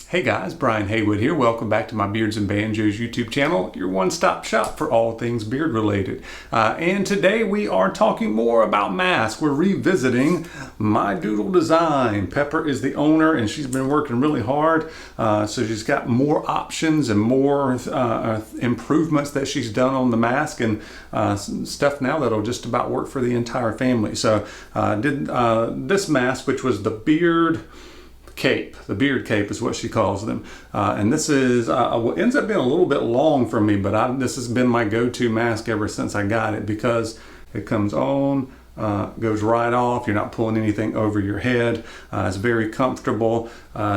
Hey guys, Brian Haywood here. Welcome back to my Beards and Banjos YouTube channel, your one-stop shop for all things beard related. And today we are talking more about masks. We're revisiting my Doodle design. Pepper is the owner and she's been working really hard. So she's got more options and more improvements that she's done on the mask and stuff now that'll just about work for the entire family. So did this mask, which was the beard cape. The beard cape is what she calls them. And this is ends up being a little bit long for me, but this has been my go-to mask ever since I got it because it comes on, goes right off. You're not pulling anything over your head. It's very comfortable.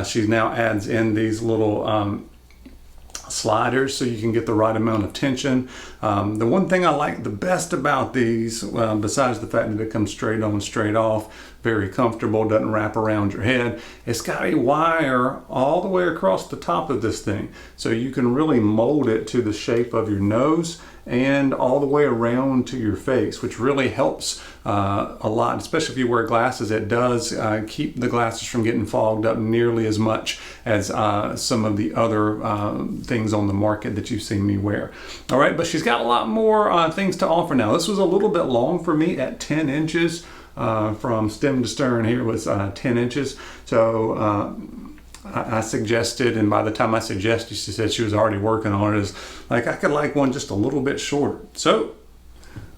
She now adds in these little sliders so you can get the right amount of tension. The one thing I like the best about these, besides the fact that it comes straight on, straight off, very comfortable, doesn't wrap around your head, it's got a wire all the way across the top of this thing. So you can really mold it to the shape of your nose and all the way around to your face, which really helps a lot, especially if you wear glasses. It does keep the glasses from getting fogged up nearly as much as some of the other things on the market that you've seen me wear. All right, but she's got a lot more things to offer now. This was a little bit long for me at 10 inches. From stem to stern here was 10 inches. So I suggested, and by the time I suggested, she said she was already working on it, is like I could like one just a little bit shorter. So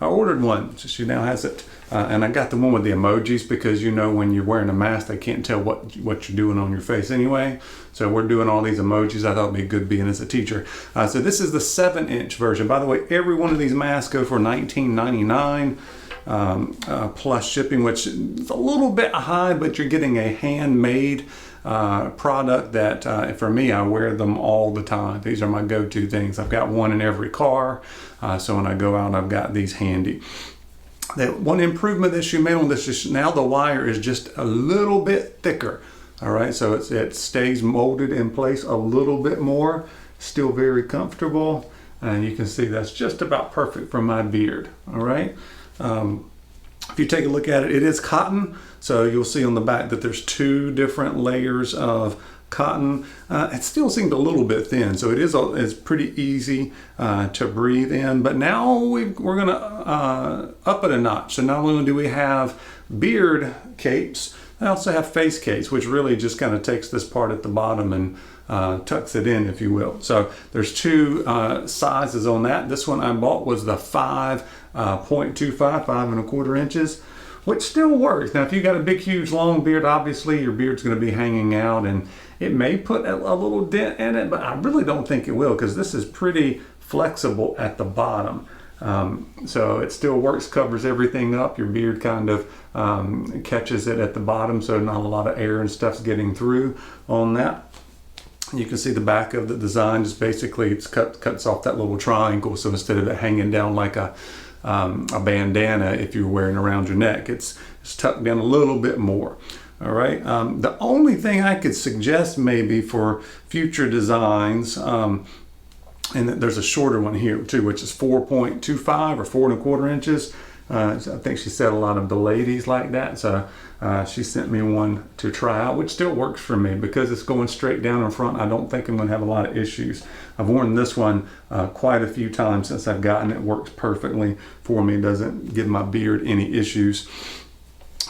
I ordered one. So she now has it. And I got the one with the emojis because, you know, when you're wearing a mask, they can't tell what you're doing on your face anyway. So we're doing all these emojis. I thought it'd be good being as a teacher. So this is the 7-inch version. By the way, every one of these masks go for $19.99. Plus shipping, which is a little bit high, but you're getting a handmade product that for me, I wear them all the time. These are my go-to things. I've got one in every car, so when I go out, I've got these handy. The one improvement that she made on this is now the wire is just a little bit thicker. All right, so it stays molded in place a little bit more, still very comfortable, and you can see that's just about perfect for my beard. All right. If you take a look at it, it is cotton, so you'll see on the back that there's 2 different layers of cotton. It still seemed a little bit thin, so it's pretty easy to breathe in. But now we're gonna up it a notch. So not only do we have beard capes, I also have face capes, which really just kind of takes this part at the bottom and tucks it in, if you will. So there's 2 sizes on that. This one I bought was the 5.25, 5.25 inches, which still works. Now, if you got a big, huge, long beard, obviously your beard's going to be hanging out, and it may put a little dent in it, but I really don't think it will because this is pretty flexible at the bottom. So it still works, covers everything up. Your beard kind of catches it at the bottom, so not a lot of air and stuff's getting through on that. You can see the back of the design. Just basically it cuts off that little triangle, so instead of it hanging down like a bandana if you're wearing around your neck, it's tucked down a little bit more. All right. The only thing I could suggest maybe for future designs, and there's a shorter one here too, which is 4.25 or 4.25 inches. I think she said a lot of the ladies like that, so she sent me one to try out, which still works for me because it's going straight down in front. I don't think I'm going to have a lot of issues. I've worn this one quite a few times since I've gotten it. It works perfectly for me. It doesn't give my beard any issues.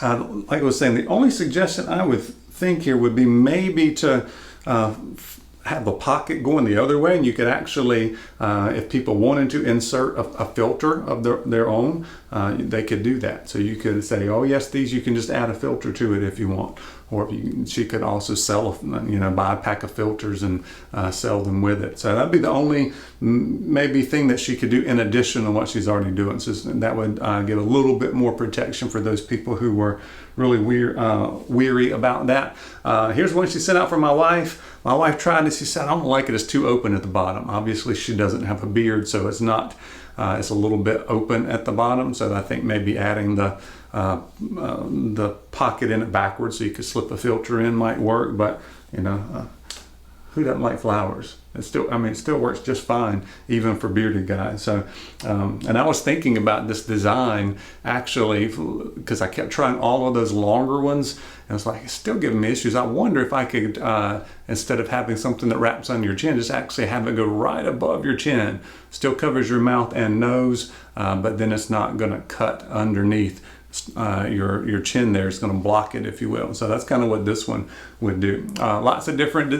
Like I was saying, the only suggestion I would think here would be maybe to have a pocket going the other way, and you could actually, if people wanted to insert a filter of their own, they could do that. So you could say, oh yes, these, you can just add a filter to it if you want. Or she could also sell, buy a pack of filters and sell them with it. So that'd be the only maybe thing that she could do in addition to what she's already doing. So that would get a little bit more protection for those people who were really weary about that. Here's one she sent out for my wife. My wife tried it. She said, I don't like it. It's too open at the bottom. Obviously, she doesn't have a beard, so it's not. It's a little bit open at the bottom. So I think maybe adding the pocket in it backwards so you could slip a filter in might work. But who doesn't like flowers? It still works just fine, even for bearded guys. So, and I was thinking about this design actually, because I kept trying all of those longer ones, and it's like, it's still giving me issues. I wonder if I could, instead of having something that wraps on your chin, just actually have it go right above your chin. Still covers your mouth and nose, but then it's not gonna cut underneath your chin there. Is going to block it, if you will. So that's kind of what this one would do. Lots of different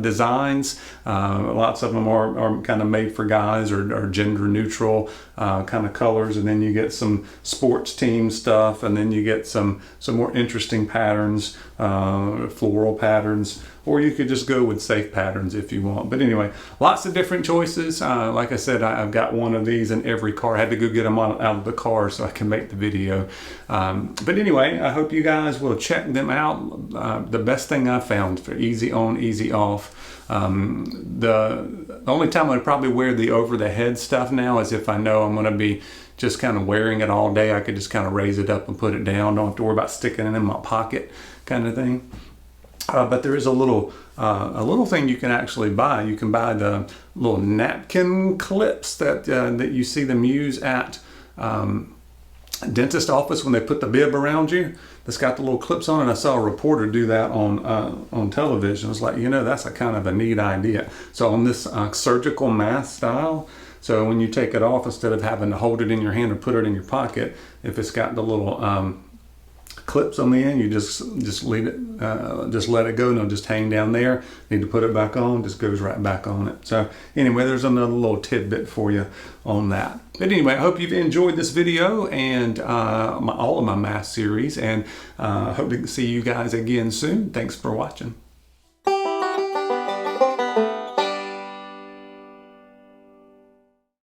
designs. Lots of them are kind of made for guys, or gender neutral kind of colors, and then you get some sports team stuff, and then you get some more interesting patterns, floral patterns, or you could just go with safe patterns if you want. But anyway, lots of different choices. Like I said, I've got one of these in every car. I had to go get them out of the car so I can make the video. But anyway, I hope you guys will check them out. The best thing I found for easy on, easy off. The only time I'd probably wear the over the head stuff now is if I know I'm going to be just kind of wearing it all day. I could just kind of raise it up and put it down. Don't have to worry about sticking it in my pocket, kind of thing. But there is a little thing you can actually buy. You can buy the little napkin clips that you see them use at dentist office when they put the bib around you. That's got the little clips on it. I saw a reporter do that on television. It's like, that's a kind of a neat idea. So on this surgical mask style, so when you take it off, instead of having to hold it in your hand or put it in your pocket, if it's got the little clips on the end, you just leave it, just let it go, and it'll just hang down there. Need to put it back on, just goes right back on it. So anyway, there's another little tidbit for you on that. But anyway, I hope you've enjoyed this video and all of my mask series, and hope to see you guys again soon. Thanks for watching.